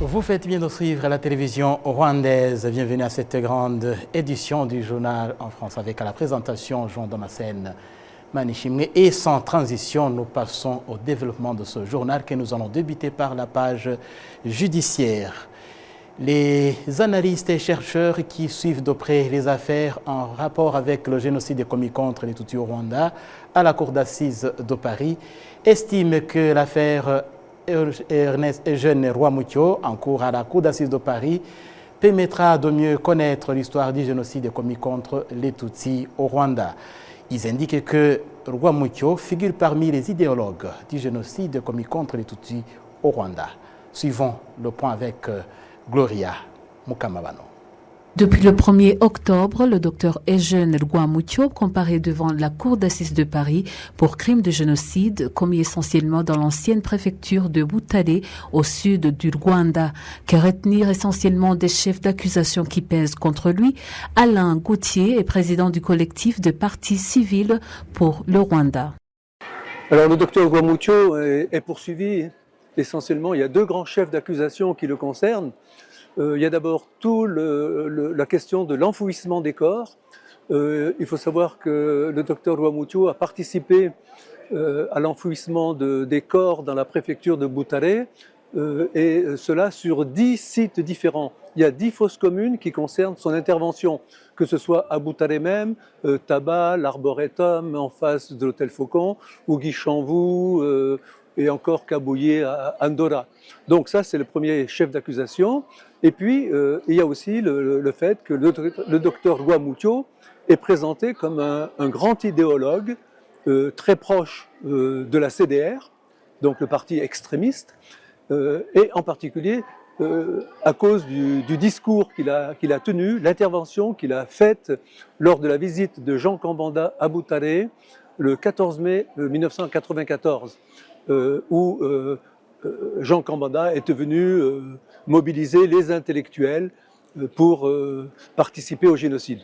Vous faites bien de suivre la télévision rwandaise. Bienvenue à cette grande édition du journal en France avec à la présentation Jean Damascène Manishimwe. Et sans transition, nous passons au développement de ce journal que nous allons débuter par la page judiciaire. Les analystes et chercheurs qui suivent de près les affaires en rapport avec le génocide commis contre les Tutsis au Rwanda à la Cour d'assises de Paris estiment que l'affaire Ernest Eugène Rwamucyo, en cours à la Cour d'assises de Paris, permettra de mieux connaître l'histoire du génocide commis contre les Tutsis au Rwanda. Ils indiquent que Rwamucyo figure parmi les idéologues du génocide commis contre les Tutsis au Rwanda. Suivons le point avec Gloria Mukamabano. Depuis le 1er octobre, le docteur Eugène Rwamucyo comparaît devant la Cour d'assises de Paris pour crimes de génocide commis essentiellement dans l'ancienne préfecture de Butare au sud du Rwanda. Que retenir essentiellement des chefs d'accusation qui pèsent contre lui? Alain Gauthier est président du collectif de partis civils pour le Rwanda. Alors le docteur Rwamucyo est poursuivi essentiellement. Il y a deux grands chefs d'accusation qui le concernent. Il y a d'abord la question de l'enfouissement des corps. Il faut savoir que le docteur Rwamucyo a participé à l'enfouissement des corps dans la préfecture de Butare, et cela sur 10 sites différents. Il y a 10 fosses communes qui concernent son intervention, que ce soit à Butare même, Taba, l'Arboretum en face de l'hôtel Faucon, ou Guichanvou, et encore Kabouye à Andorra. Donc ça, c'est le premier chef d'accusation. Et puis, il y a aussi le fait que le docteur Rwamucyo est présenté comme un grand idéologue très proche de la CDR, donc le parti extrémiste, et en particulier à cause du discours qu'il a tenu, l'intervention qu'il a faite lors de la visite de Jean Kambanda à Butare le 14 mai 1994. Où Jean Kambanda est venu mobiliser les intellectuels pour participer au génocide.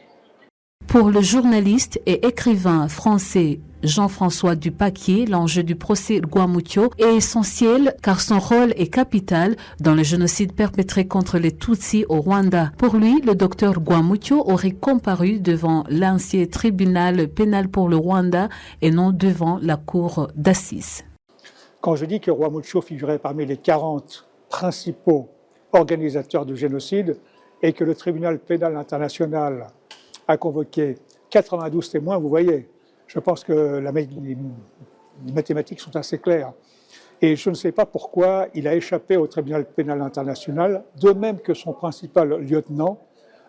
Pour le journaliste et écrivain français Jean-François Dupaquier, l'enjeu du procès Rwamucyo est essentiel car son rôle est capital dans le génocide perpétré contre les Tutsis au Rwanda. Pour lui, le docteur Rwamucyo aurait comparu devant l'ancien tribunal pénal pour le Rwanda et non devant la cour d'assises. Quand je dis que Rwamucyo figurait parmi les 40 principaux organisateurs du génocide et que le tribunal pénal international a convoqué 92 témoins, vous voyez, je pense que les mathématiques sont assez claires. Et je ne sais pas pourquoi il a échappé au tribunal pénal international, de même que son principal lieutenant,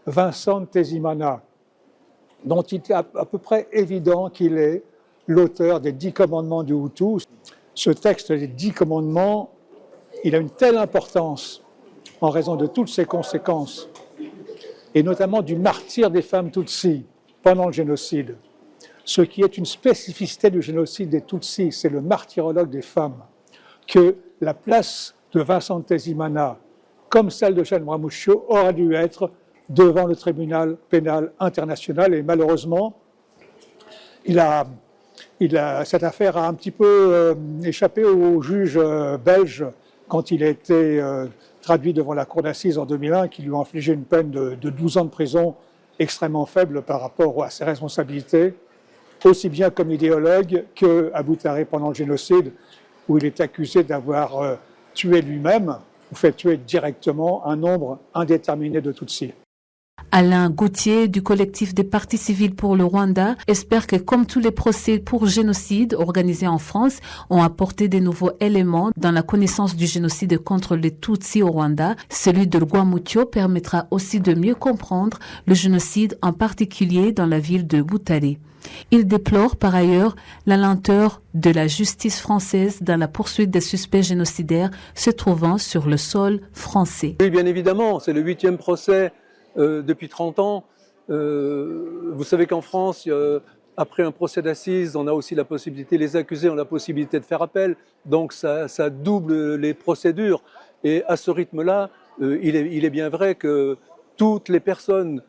Vincent Ntezimana, dont il est à peu près évident qu'il est l'auteur des 10 commandements du Hutu. Ce texte des 10 commandements, il a une telle importance en raison de toutes ses conséquences, et notamment du martyre des femmes Tutsis pendant le génocide. Ce qui est une spécificité du génocide des Tutsis, c'est le martyrologue des femmes, que la place de Vincent Ntezimana, comme celle de Eugène Rwamucyo, aurait dû être devant le tribunal pénal international, et malheureusement, cette affaire a un petit peu échappé aux juges belges quand il a été traduit devant la cour d'assises en 2001, qui lui ont infligé une peine de 12 ans de prison extrêmement faible par rapport à ses responsabilités, aussi bien comme idéologue qu'à Butare pendant le génocide, où il est accusé d'avoir tué lui-même, ou fait tuer directement un nombre indéterminé de Tutsis. Alain Gauthier du collectif des partis civils pour le Rwanda espère que comme tous les procès pour génocide organisés en France ont apporté des nouveaux éléments dans la connaissance du génocide contre les Tutsis au Rwanda, celui de Rwamucyo permettra aussi de mieux comprendre le génocide en particulier dans la ville de Butare. Il déplore par ailleurs la lenteur de la justice française dans la poursuite des suspects génocidaires se trouvant sur le sol français. Oui, bien évidemment, c'est le 8e procès depuis 30 ans. Vous savez qu'en France, après un procès d'assises, on a aussi la possibilité, les accusés ont la possibilité de faire appel, donc ça double les procédures. Et à ce rythme-là, il est bien vrai que toutes les personnes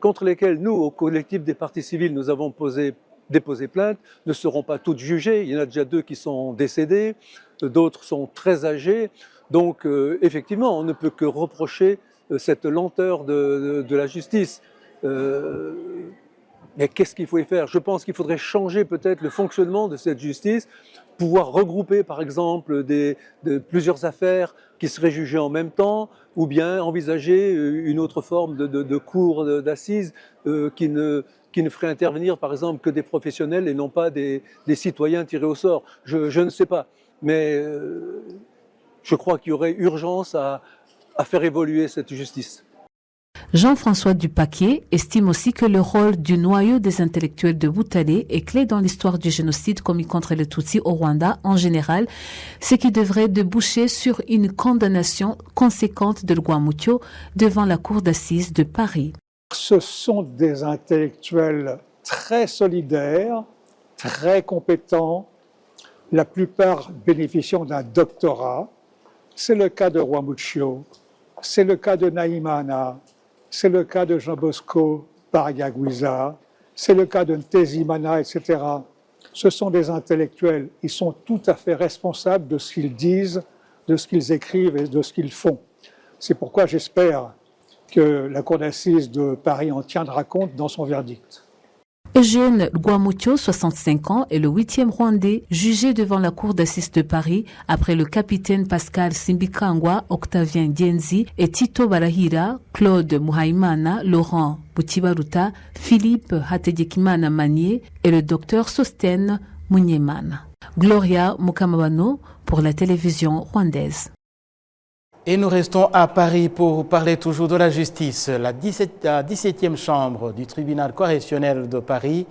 contre lesquelles nous, au collectif des partis civils, nous avons déposé plainte, ne seront pas toutes jugées. Il y en a déjà 2 qui sont décédés, d'autres sont très âgés. Donc, effectivement, on ne peut que reprocher cette lenteur de la justice. Mais qu'est-ce qu'il faut y faire? Je pense qu'il faudrait changer peut-être le fonctionnement de cette justice, pouvoir regrouper par exemple plusieurs affaires qui seraient jugées en même temps, ou bien envisager une autre forme de cour d'assises qui ne ferait intervenir par exemple que des professionnels et non pas des citoyens tirés au sort. Je ne sais pas, mais je crois qu'il y aurait urgence à faire évoluer cette justice. Jean-François Dupaquier estime aussi que le rôle du noyau des intellectuels de Butare est clé dans l'histoire du génocide commis contre les Tutsis au Rwanda en général, ce qui devrait déboucher sur une condamnation conséquente de Rwamucyo devant la cour d'assises de Paris. Ce sont des intellectuels très solidaires, très compétents, la plupart bénéficiant d'un doctorat. C'est le cas de Rwamucyo, c'est le cas de Naïmana, c'est le cas de Jean Bosco Baragagwiza, c'est le cas de Ntezimana, etc. Ce sont des intellectuels, ils sont tout à fait responsables de ce qu'ils disent, de ce qu'ils écrivent et de ce qu'ils font. C'est pourquoi j'espère que la Cour d'assises de Paris en tiendra compte dans son verdict. Eugène Rwamucyo, 65 ans, est le 8e Rwandais jugé devant la Cour d'assises de Paris après le capitaine Pascal Simbikangwa, Octavien Dienzi et Tito Barahira, Claude Muhaimana, Laurent Butibaruta, Philippe Hategekimana Manier et le docteur Sostène Munyemana. Gloria Mukamabano pour la télévision rwandaise. Et nous restons à Paris pour parler toujours de la justice. La 17e chambre du tribunal correctionnel de Paris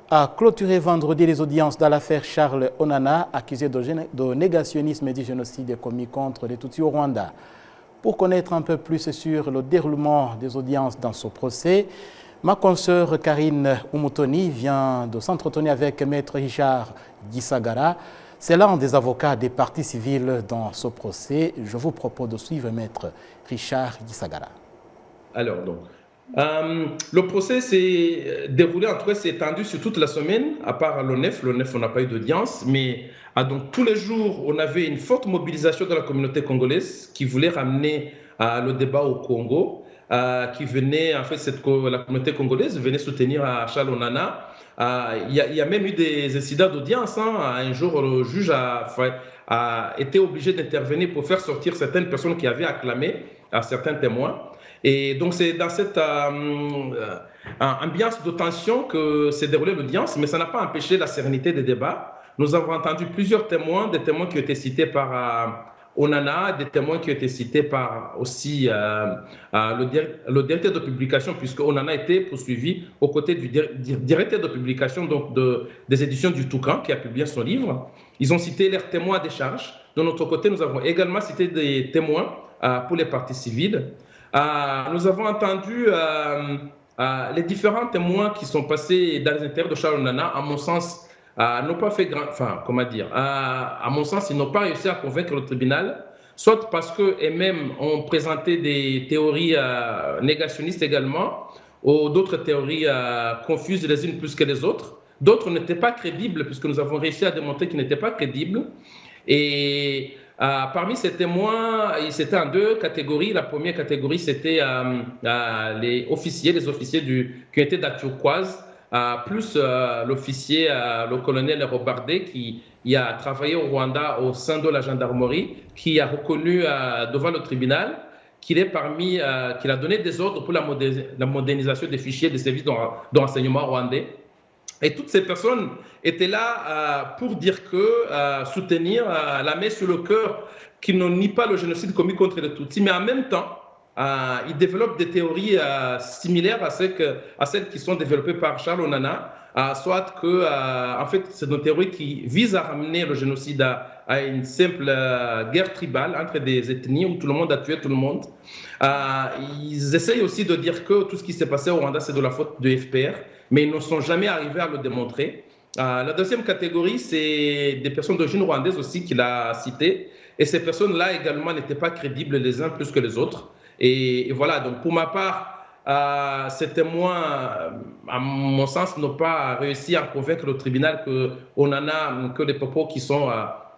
a clôturé vendredi les audiences dans l'affaire Charles Onana, accusé de négationnisme et du génocide commis contre les Tutsis au Rwanda. Pour connaître un peu plus sur le déroulement des audiences dans ce procès, ma consoeur Karine Umutoni vient de s'entretenir avec Maître Richard Gisagara. C'est l'un des avocats des parties civiles dans ce procès. Je vous propose de suivre Maître Richard Gisagara. Alors, donc, le procès s'est déroulé, en tout cas, s'est étendu sur toute la semaine, à part l'ONEF. L'ONEF, on n'a pas eu d'audience, mais donc, tous les jours, on avait une forte mobilisation de la communauté congolaise qui voulait ramener le débat au Congo, qui venait, en fait, la communauté congolaise venait soutenir Charles Onana. Il y a même eu des incidents d'audience. Un jour, le juge a été obligé d'intervenir pour faire sortir certaines personnes qui avaient acclamé à certains témoins. Et donc, c'est dans cette ambiance de tension que s'est déroulée l'audience, mais ça n'a pas empêché la sérénité des débats. Nous avons entendu plusieurs témoins, des témoins qui ont été cités par Onana, des témoins qui ont été cités par aussi le directeur de publication, puisque Onana a été poursuivi aux côtés du directeur de publication donc des éditions du Toucan, qui a publié son livre. Ils ont cité leurs témoins à décharge. De notre côté, nous avons également cité des témoins pour les parties civiles. Nous avons entendu les différents témoins qui sont passés dans les intérieurs de Charles Onana. À mon sens, n'ont pas fait à mon sens, ils n'ont pas réussi à convaincre le tribunal, soit parce qu'eux-mêmes ont présenté des théories négationnistes également, ou d'autres théories confuses les unes plus que les autres. D'autres n'étaient pas crédibles, puisque nous avons réussi à démontrer qu'ils n'étaient pas crédibles. Et parmi ces témoins, c'était en deux catégories. La première catégorie, c'était les officiers qui étaient d'Atioquoise, plus l'officier, le colonel Robardet, qui a travaillé au Rwanda au sein de la gendarmerie, qui a reconnu devant le tribunal qu'il a donné des ordres pour la modernisation des fichiers des services de renseignement rwandais. Et toutes ces personnes étaient là pour dire soutenir la main sur le cœur, qui ne nie pas le génocide commis contre les Tutsis, mais en même temps, ils développent des théories similaires à celles qui sont développées par Charles Onana, soit que, en fait, c'est une théorie qui vise à ramener le génocide à une simple guerre tribale entre des ethnies où tout le monde a tué tout le monde. Ils essayent aussi de dire que tout ce qui s'est passé au Rwanda, c'est de la faute de FPR, mais ils ne sont jamais arrivés à le démontrer. La deuxième catégorie, c'est des personnes d'origine rwandaise aussi qu'il a citées, et ces personnes-là également n'étaient pas crédibles les uns plus que les autres. Et voilà, donc pour ma part, ces témoins, à mon sens, n'ont pas réussi à convaincre le tribunal que les propos qui sont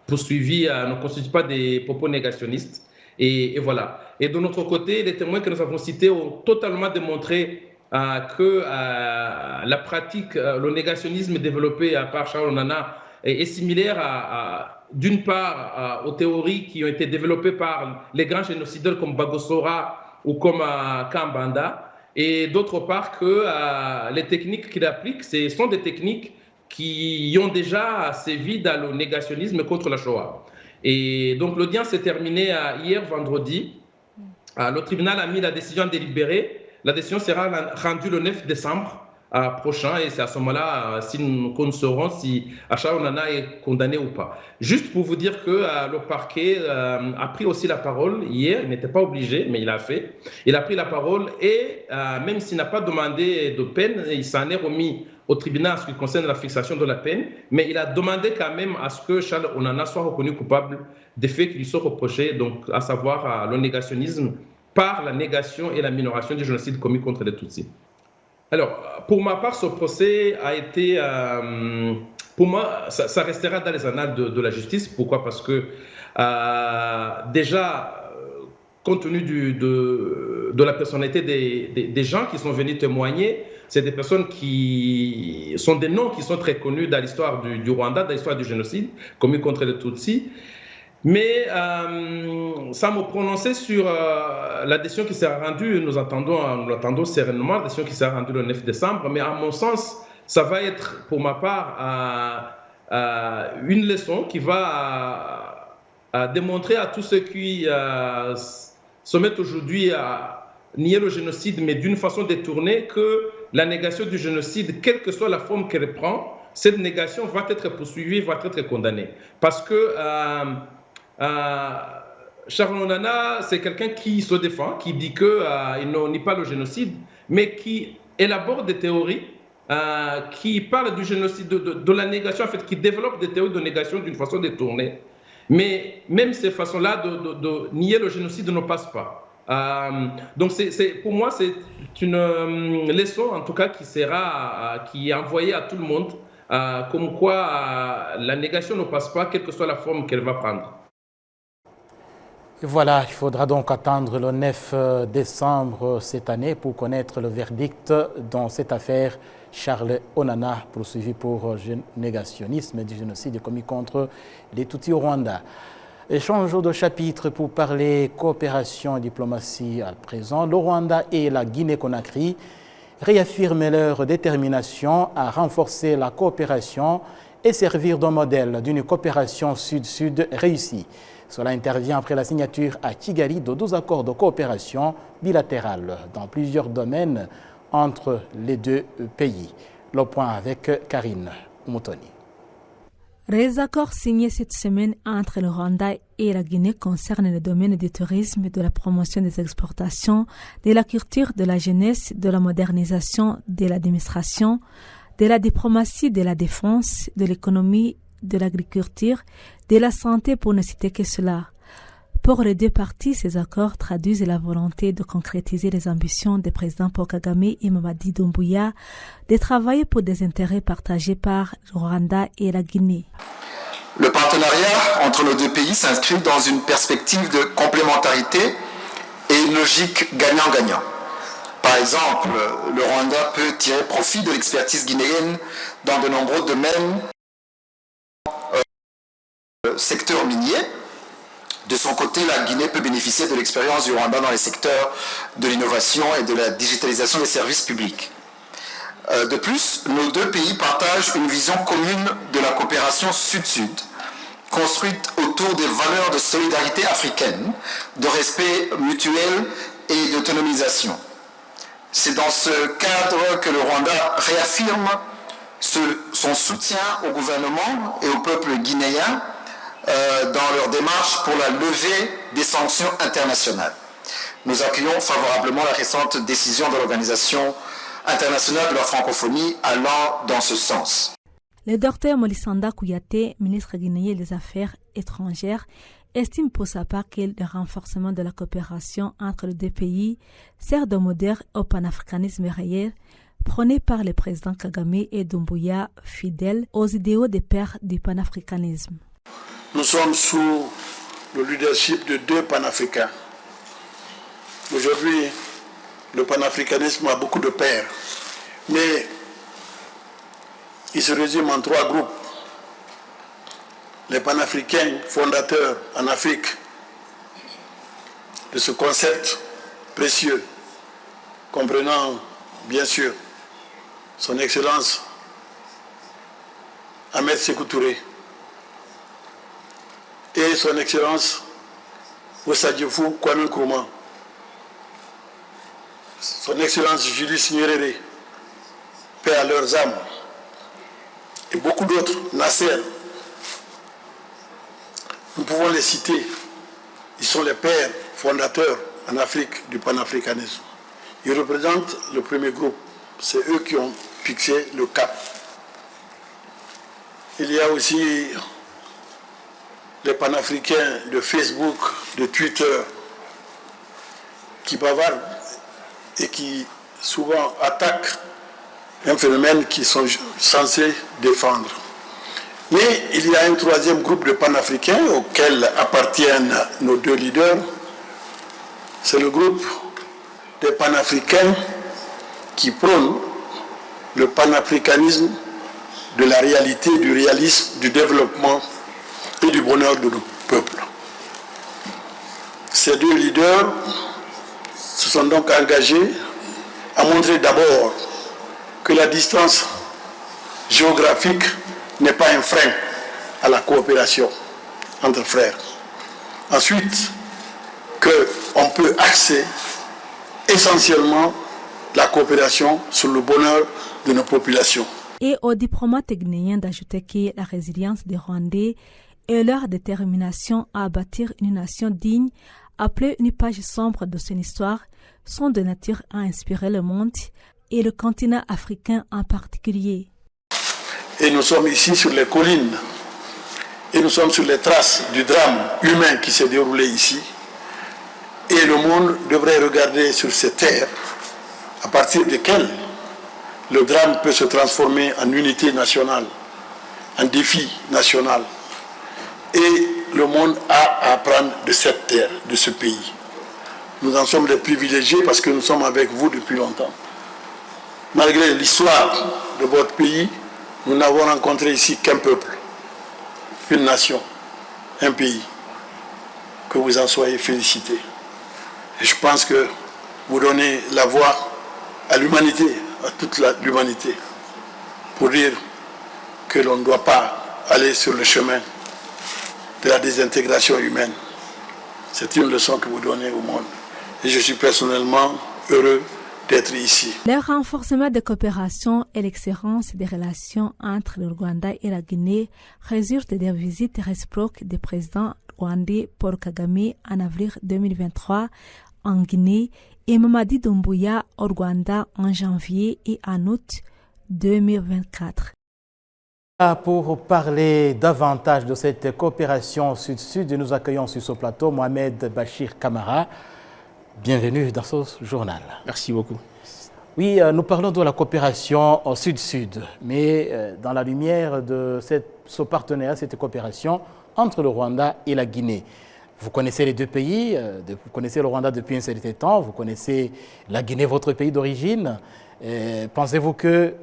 poursuivis ne constituent pas des propos négationnistes. Et voilà. Et de notre côté, les témoins que nous avons cités ont totalement démontré que la pratique, le négationnisme développé par Charles Onana est similaire d'une part aux théories qui ont été développées par les grands génocideurs comme Bagosora ou comme Kambanda, et d'autre part que les techniques qu'il applique, ce sont des techniques qui ont déjà sévi dans le négationnisme contre la Shoah. Et donc l'audience s'est terminée hier vendredi. Le tribunal a mis la décision délibérée. La décision sera rendue le 9 décembre prochain, et c'est à ce moment-là que nous saurons si Charles Onana est condamné ou pas. Juste pour vous dire que le parquet a pris aussi la parole hier. Il n'était pas obligé, mais il a fait. Il a pris la parole et même s'il n'a pas demandé de peine, il s'en est remis au tribunal en ce qui concerne la fixation de la peine, mais il a demandé quand même à ce que Charles Onana soit reconnu coupable des faits qui lui sont reprochés, donc à savoir le négationnisme par la négation et la minoration du génocide commis contre les Tutsis. Alors, pour ma part, ce procès a été, pour moi, ça restera dans les annales de la justice. Pourquoi ? Parce que déjà, compte tenu de la personnalité des gens qui sont venus témoigner, c'est des personnes qui sont des noms qui sont très connus dans l'histoire du Rwanda, dans l'histoire du génocide commis contre les Tutsis. Mais sans me prononcer sur la décision qui sera rendue, nous l'attendons sereinement, la décision qui sera rendue le 9 décembre, mais à mon sens, ça va être pour ma part une leçon qui va démontrer à tous ceux qui se mettent aujourd'hui à nier le génocide, mais d'une façon détournée, que la négation du génocide, quelle que soit la forme qu'elle prend, cette négation va être poursuivie, va être condamnée. Parce que Charles Onana, c'est quelqu'un qui se défend, qui dit qu'il ne nie pas le génocide, mais qui élabore des théories qui parlent du génocide, de la négation, en fait, qui développe des théories de négation d'une façon détournée. Mais même ces façons-là de nier le génocide ne passent pas. Donc pour moi, c'est une leçon, en tout cas, qui est envoyée à tout le monde, comme quoi la négation ne passe pas, quelle que soit la forme qu'elle va prendre. Et voilà, il faudra donc attendre le 9 décembre cette année pour connaître le verdict dans cette affaire Charles Onana, poursuivi pour négationnisme du génocide commis contre les Tutsis au Rwanda. Changeons de chapitre pour parler coopération et diplomatie à présent. Le Rwanda et la Guinée-Conakry réaffirment leur détermination à renforcer la coopération et servir de modèle d'une coopération sud-sud réussie. Cela intervient après la signature à Kigali de 12 accords de coopération bilatérale dans plusieurs domaines entre les deux pays. Le point avec Karine Moutoni. Les accords signés cette semaine entre le Rwanda et la Guinée concernent le domaine du tourisme, de la promotion des exportations, de la culture, de la jeunesse, de la modernisation de l'administration, de la diplomatie, de la défense, de l'économie, de l'agriculture, de la santé, pour ne citer que cela. Pour les deux parties, ces accords traduisent la volonté de concrétiser les ambitions des présidents Paul Kagame et Mamadi Doumbouya de travailler pour des intérêts partagés par le Rwanda et la Guinée. Le partenariat entre nos deux pays s'inscrit dans une perspective de complémentarité et une logique gagnant-gagnant. Par exemple, le Rwanda peut tirer profit de l'expertise guinéenne dans de nombreux domaines, secteur minier. De son côté, la Guinée peut bénéficier de l'expérience du Rwanda dans les secteurs de l'innovation et de la digitalisation des services publics. De plus, nos deux pays partagent une vision commune de la coopération sud-sud, construite autour des valeurs de solidarité africaine, de respect mutuel et d'autonomisation. C'est dans ce cadre que le Rwanda réaffirme son soutien au gouvernement et au peuple guinéen dans leur démarche pour la levée des sanctions internationales. Nous accueillons favorablement la récente décision de l'Organisation internationale de la francophonie allant dans ce sens. Le docteur Molisanda Kouyaté, ministre guinéen des Affaires étrangères, estime pour sa part que le renforcement de la coopération entre les deux pays sert de modèle au panafricanisme réel prôné par les présidents Kagame et Doumbouya, fidèles aux idéaux des pères du panafricanisme. nous sommes sous le leadership de deux panafricains. Aujourd'hui, le panafricanisme a beaucoup de pères, mais il se résume en trois groupes. Les panafricains fondateurs en Afrique de ce concept précieux, comprenant bien sûr son Excellence Ahmed Sékou Touré et son Excellence Osadjifou Kwame Nkrumah, son Excellence Julius Nyerere, paix à leurs âmes, et beaucoup d'autres, Nasser. Nous pouvons les citer. Ils sont les pères fondateurs en Afrique du panafricanisme. Ils représentent le premier groupe. C'est eux qui ont fixé le cap. Il y a aussi les panafricains de Facebook, de Twitter, qui bavardent et qui souvent attaquent un phénomène qu'ils sont censés défendre. Mais il y a un troisième groupe de panafricains auquel appartiennent nos deux leaders. C'est le groupe des panafricains qui prônent le panafricanisme de la réalité, du réalisme, du développement et du bonheur de nos peuples. Ces deux leaders se sont donc engagés à montrer d'abord que la distance géographique n'est pas un frein à la coopération entre frères. Ensuite, qu'on peut axer essentiellement la coopération sur le bonheur de nos populations. Et aux diplomates guinéens d'ajouter que la résilience des Rwandais et leur détermination à bâtir une nation digne, après une page sombre de son histoire, sont de nature à inspirer le monde et le continent africain en particulier. Et nous sommes ici sur les collines et nous sommes sur les traces du drame humain qui s'est déroulé ici. Et le monde devrait regarder sur ces terres à partir desquelles le drame peut se transformer en unité nationale, en défi national. Et le monde a à apprendre de cette terre, de ce pays. Nous en sommes des privilégiés parce que nous sommes avec vous depuis longtemps. Malgré l'histoire de votre pays, nous n'avons rencontré ici qu'un peuple, une nation, un pays. Que vous en soyez félicités. Et je pense que vous donnez la voix à l'humanité, à toute l'humanité, pour dire que l'on ne doit pas aller sur le chemin de la désintégration humaine. C'est une leçon que vous donnez au monde. Et je suis personnellement heureux d'être ici. Le renforcement de coopération et l'excellence des relations entre le Rwanda et la Guinée résulte des visites réciproques du président rwandais Paul Kagame en avril 2023 en Guinée et Mamadi Doumbouya au Rwanda en janvier et en août 2024. Pour parler davantage de cette coopération sud-sud, nous accueillons sur ce plateau Mohamed Bachir Camara. Bienvenue dans ce journal. Merci beaucoup. Oui, nous parlons de la coopération au sud-sud, mais dans la lumière de ce partenariat, cette coopération entre le Rwanda et la Guinée. Vous connaissez les deux pays, vous connaissez le Rwanda depuis un certain temps, vous connaissez la Guinée, votre pays d'origine. Pensez-vous que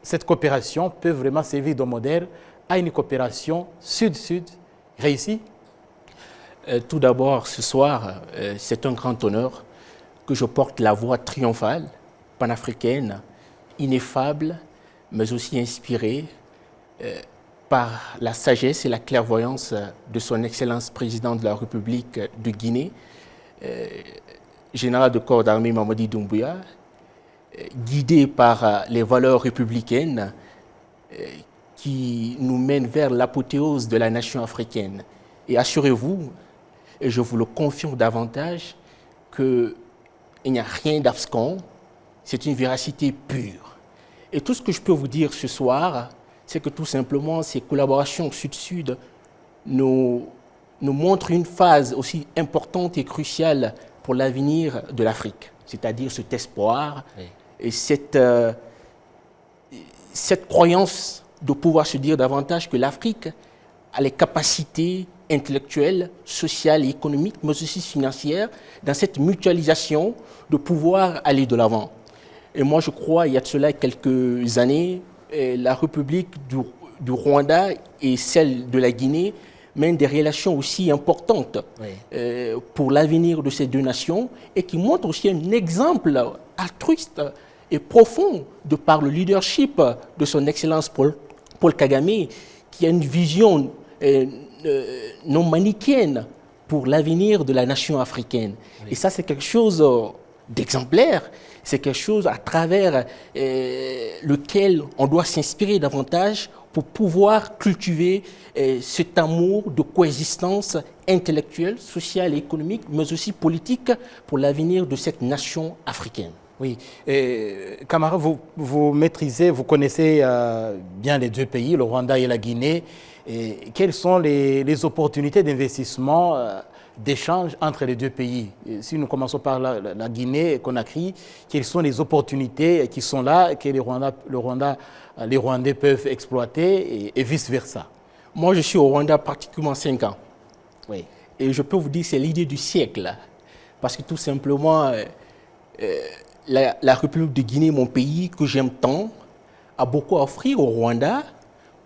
cette coopération peut vraiment servir de modèle à une coopération sud-sud réussie? Tout d'abord, ce soir, c'est un grand honneur que je porte la voix triomphale, panafricaine, ineffable, mais aussi inspirée par la sagesse et la clairvoyance de son Excellence président de la République de Guinée, général de corps d'armée Mamadi Doumbouya, guidé par les valeurs républicaines qui nous mènent vers l'apothéose de la nation africaine. Et assurez-vous, et je vous le confirme davantage, qu'il n'y a rien d'abscon, c'est une véracité pure. Et tout ce que je peux vous dire ce soir, c'est que tout simplement, ces collaborations sud-sud nous montrent une phase aussi importante et cruciale pour l'avenir de l'Afrique, c'est-à-dire cet espoir et cette croyance de pouvoir se dire davantage que l'Afrique a les capacités intellectuelles, sociales et économiques, mais aussi financières, dans cette mutualisation, de pouvoir aller de l'avant. Et moi, je crois, il y a de cela quelques années, la République du Rwanda et celle de la Guinée mènent des relations aussi importantes pour l'avenir de ces deux nations et qui montrent aussi un exemple altruiste et profond de par le leadership de son Excellence Paul Kagame, qui a une vision non manichéenne pour l'avenir de la nation africaine. Et ça, c'est quelque chose d'exemplaire. C'est quelque chose à travers lequel on doit s'inspirer davantage pour pouvoir cultiver cet amour de coexistence intellectuelle, sociale et économique, mais aussi politique pour l'avenir de cette nation africaine. Oui, Camara, vous maîtrisez, vous connaissez bien les deux pays, le Rwanda et la Guinée. Et quelles sont les opportunités d'investissement, d'échange entre les deux pays? Si nous commençons par la Guinée et Conakry, quelles sont les opportunités qui sont là, que les Rwandais peuvent exploiter et vice-versa? Moi, je suis au Rwanda pratiquement 5 ans. Oui. Et je peux vous dire que c'est l'idée du siècle. Parce que tout simplement, la République de Guinée, mon pays que j'aime tant, a beaucoup à offrir au Rwanda,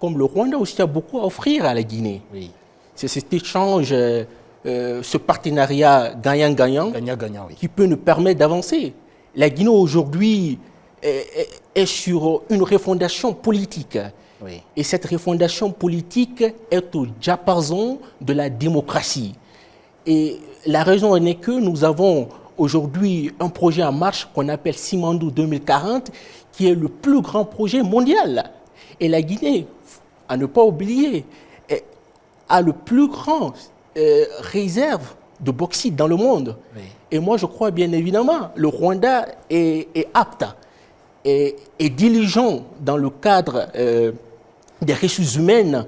comme le Rwanda aussi a beaucoup à offrir à la Guinée. Oui. C'est cet échange, ce partenariat gagnant-gagnant oui, qui peut nous permettre d'avancer. La Guinée aujourd'hui est sur une refondation politique. Oui. Et cette refondation politique est au diapason de la démocratie. Et la raison en est que nous avons aujourd'hui un projet en marche qu'on appelle Simandou 2040, qui est le plus grand projet mondial. Et la Guinée, à ne pas oublier, a le plus grand réserve de bauxite dans le monde. Oui. Et moi, je crois bien évidemment, le Rwanda est apte et diligent dans le cadre des ressources humaines,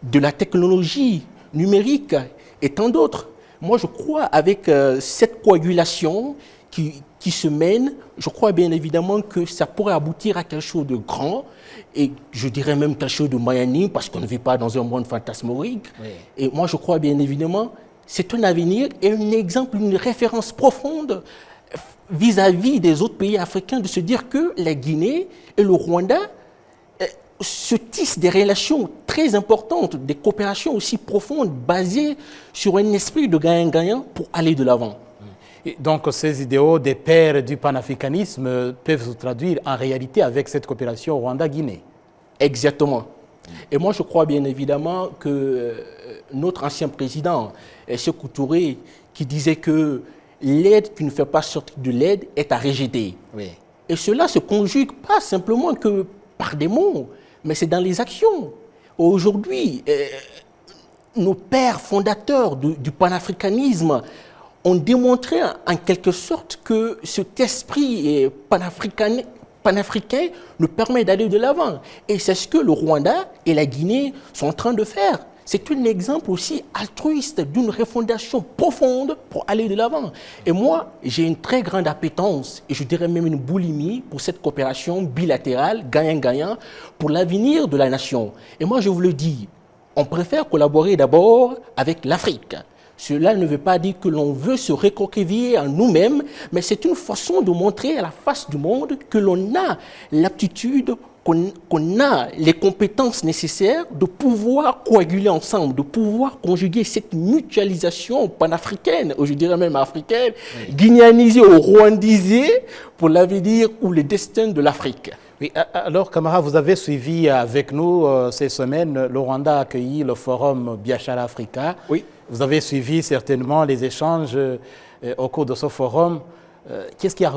de la technologie numérique et tant d'autres. Moi, je crois avec cette coagulation qui se mène, je crois bien évidemment que ça pourrait aboutir à quelque chose de grand et je dirais même quelque chose de moyenning parce qu'on ne vit pas dans un monde fantasmorique. Oui. Et moi, je crois bien évidemment c'est un avenir et un exemple, une référence profonde vis-à-vis des autres pays africains de se dire que la Guinée et le Rwanda se tissent des relations très importantes, des coopérations aussi profondes basées sur un esprit de gagnant-gagnant pour aller de l'avant. Et donc ces idéaux des pères du panafricanisme peuvent se traduire en réalité avec cette coopération Rwanda-Guinée. Exactement. Et moi je crois bien évidemment que notre ancien président, Sékou Touré, qui disait que l'aide qui ne fait pas sortir de l'aide est à rejeter. Oui. Et cela ne se conjugue pas simplement que par des mots, mais c'est dans les actions. Aujourd'hui, nos pères fondateurs du panafricanisme ont démontré en quelque sorte que cet esprit panafricain nous permet d'aller de l'avant. Et c'est ce que le Rwanda et la Guinée sont en train de faire. C'est un exemple aussi altruiste d'une refondation profonde pour aller de l'avant. Et moi, j'ai une très grande appétence, et je dirais même une boulimie pour cette coopération bilatérale, gagnant-gagnant, pour l'avenir de la nation. Et moi, je vous le dis, on préfère collaborer d'abord avec l'Afrique. Cela ne veut pas dire que l'on veut se recroqueviller en nous-mêmes, mais c'est une façon de montrer à la face du monde que l'on a l'aptitude, qu'on a les compétences nécessaires de pouvoir coaguler ensemble, de pouvoir conjuguer cette mutualisation panafricaine, ou je dirais même africaine, oui, guinéanisée ou rwandisée pour l'avenir ou le destin de l'Afrique. Oui, alors, camarades, vous avez suivi avec nous ces semaines, le Rwanda a accueilli le forum Biashara Africa. Oui. Vous avez suivi certainement les échanges au cours de ce forum. Qu'est-ce qui a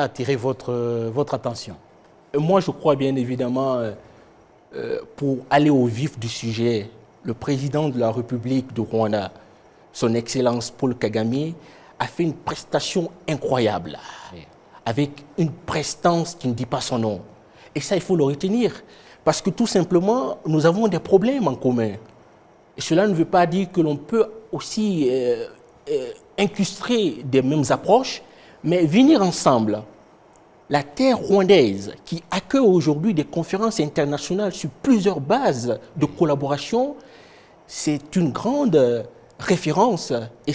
attiré votre attention? Moi, je crois bien évidemment, pour aller au vif du sujet, le président de la République du Rwanda, son Excellence Paul Kagame, a fait une prestation incroyable, oui, avec une prestance qui ne dit pas son nom. Et ça, il faut le retenir, parce que tout simplement, nous avons des problèmes en commun. Et cela ne veut pas dire que l'on peut aussi incrustrer des mêmes approches, mais venir ensemble. La terre rwandaise, qui accueille aujourd'hui des conférences internationales sur plusieurs bases de collaboration, c'est une grande référence et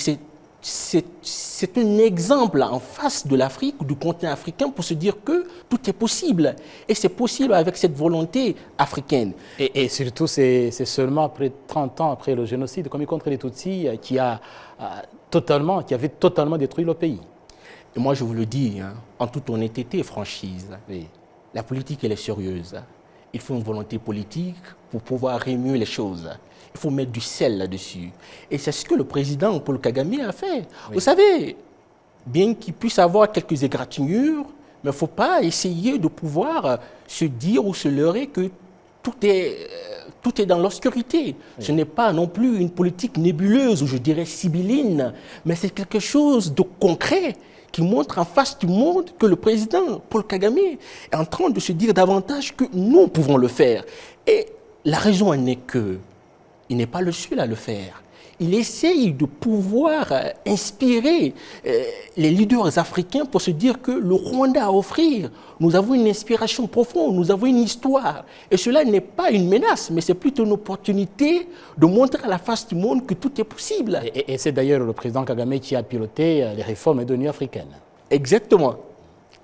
c'est un exemple en face de l'Afrique, du continent africain, pour se dire que tout est possible. Et c'est possible avec cette volonté africaine. Et surtout, c'est seulement après 30 ans après le génocide commis contre les Tutsis qui avait totalement détruit le pays. Et moi, je vous le dis, hein, en toute honnêteté et franchise, oui, la politique, elle est sérieuse. Il faut une volonté politique pour pouvoir remuer les choses. Il faut mettre du sel là-dessus. Et c'est ce que le président Paul Kagame a fait. Oui. Vous savez, bien qu'il puisse avoir quelques égratignures, mais il ne faut pas essayer de pouvoir se dire ou se leurrer que tout est dans l'obscurité. Oui. Ce n'est pas non plus une politique nébuleuse, ou je dirais sibylline, mais c'est quelque chose de concret qui montre en face du monde que le président Paul Kagame est en train de se dire davantage que nous pouvons le faire. Et la raison en est que il n'est pas le seul à le faire. Il essaye de pouvoir inspirer les leaders africains pour se dire que le Rwanda a à offrir. Nous avons une inspiration profonde, nous avons une histoire. Et cela n'est pas une menace, mais c'est plutôt une opportunité de montrer à la face du monde que tout est possible. Et c'est d'ailleurs le président Kagame qui a piloté les réformes de l'Union africaine. Exactement.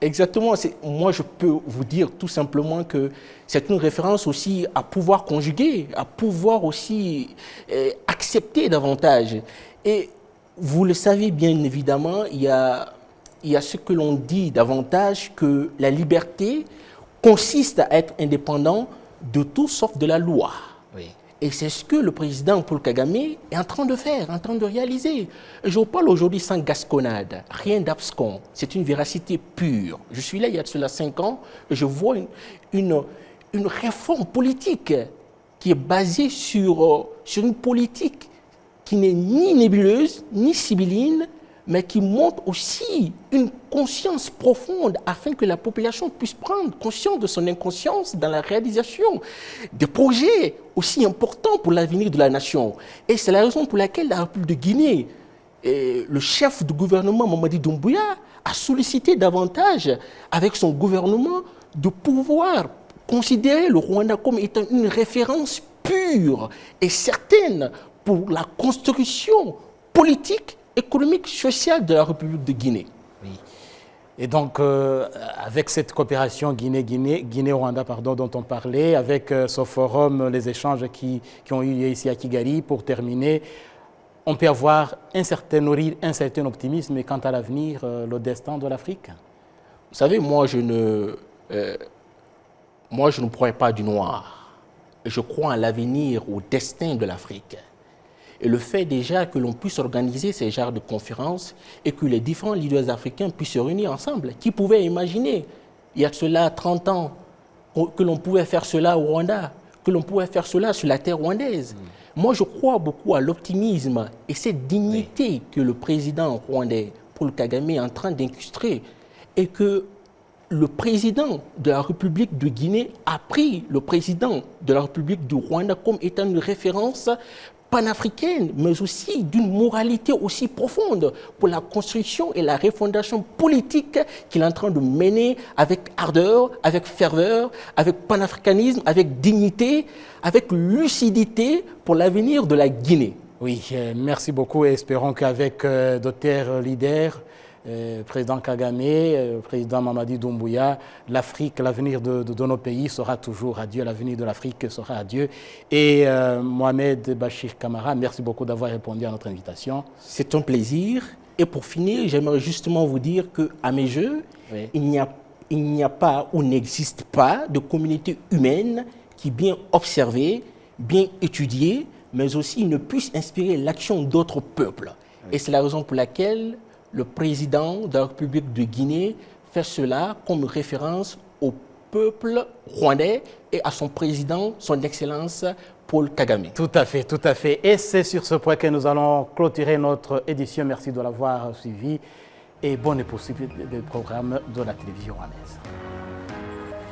Exactement. Moi, je peux vous dire tout simplement que c'est une référence aussi à pouvoir conjuguer, à pouvoir aussi accepter davantage. Et vous le savez bien évidemment, il y a ce que l'on dit davantage, que la liberté consiste à être indépendant de tout sauf de la loi. Oui. Et c'est ce que le président Paul Kagame est en train de faire, en train de réaliser. Je vous parle aujourd'hui sans gasconnade, rien d'abscon. C'est une véracité pure. Je suis là il y a de cela 5 ans et je vois une réforme politique qui est basée sur une politique qui n'est ni nébuleuse, ni sibylline, mais qui montre aussi une conscience profonde afin que la population puisse prendre conscience de son inconscience dans la réalisation des projets aussi importants pour l'avenir de la nation. Et c'est la raison pour laquelle la République de Guinée, le chef du gouvernement Mamadi Doumbouya, a sollicité davantage avec son gouvernement de pouvoir considérer le Rwanda comme étant une référence pure et certaine pour la construction politique, économique, sociale de la République de Guinée. Oui. Et donc, avec cette coopération Guinée-Rwanda dont on parlait, avec ce forum, les échanges qui ont eu lieu ici à Kigali, pour terminer, on peut avoir nourrir un certain optimisme quant à l'avenir, le destin de l'Afrique. Vous savez, moi, je ne crois pas du noir. Je crois à l'avenir, au destin de l'Afrique. Et le fait déjà que l'on puisse organiser ces genres de conférences et que les différents leaders africains puissent se réunir ensemble. Qui pouvait imaginer, il y a de cela 30 ans, que l'on pouvait faire cela au Rwanda, que l'on pouvait faire cela sur la terre rwandaise. Moi, je crois beaucoup à l'optimisme et cette dignité que le président rwandais, Paul Kagame, est en train d'incrustrer, et que le président de la République de Guinée a pris le président de la République du Rwanda comme étant une référence panafricaine, mais aussi d'une moralité aussi profonde pour la construction et la refondation politique qu'il est en train de mener avec ardeur, avec ferveur, avec panafricanisme, avec dignité, avec lucidité pour l'avenir de la Guinée. Oui, merci beaucoup et espérons qu'avec d'autres leaders, président Kagame, président Mamadi Doumbouya, l'Afrique, l'avenir de nos pays sera toujours à Dieu, l'avenir de l'Afrique sera à Dieu. Et Mohamed Bachir Camara, merci beaucoup d'avoir répondu à notre invitation. C'est un plaisir. Et pour finir, j'aimerais justement vous dire qu'à mes yeux, il n'y a pas ou n'existe pas de communauté humaine qui, bien observée, bien étudiée, mais aussi ne puisse inspirer l'action d'autres peuples. Et c'est la raison pour laquelle le président de la République de Guinée fait cela comme référence au peuple rwandais et à son président, son Excellence Paul Kagame. Tout à fait, tout à fait. Et c'est sur ce point que nous allons clôturer notre édition. Merci de l'avoir suivi et bonne poursuite des programmes de la télévision rwandaise.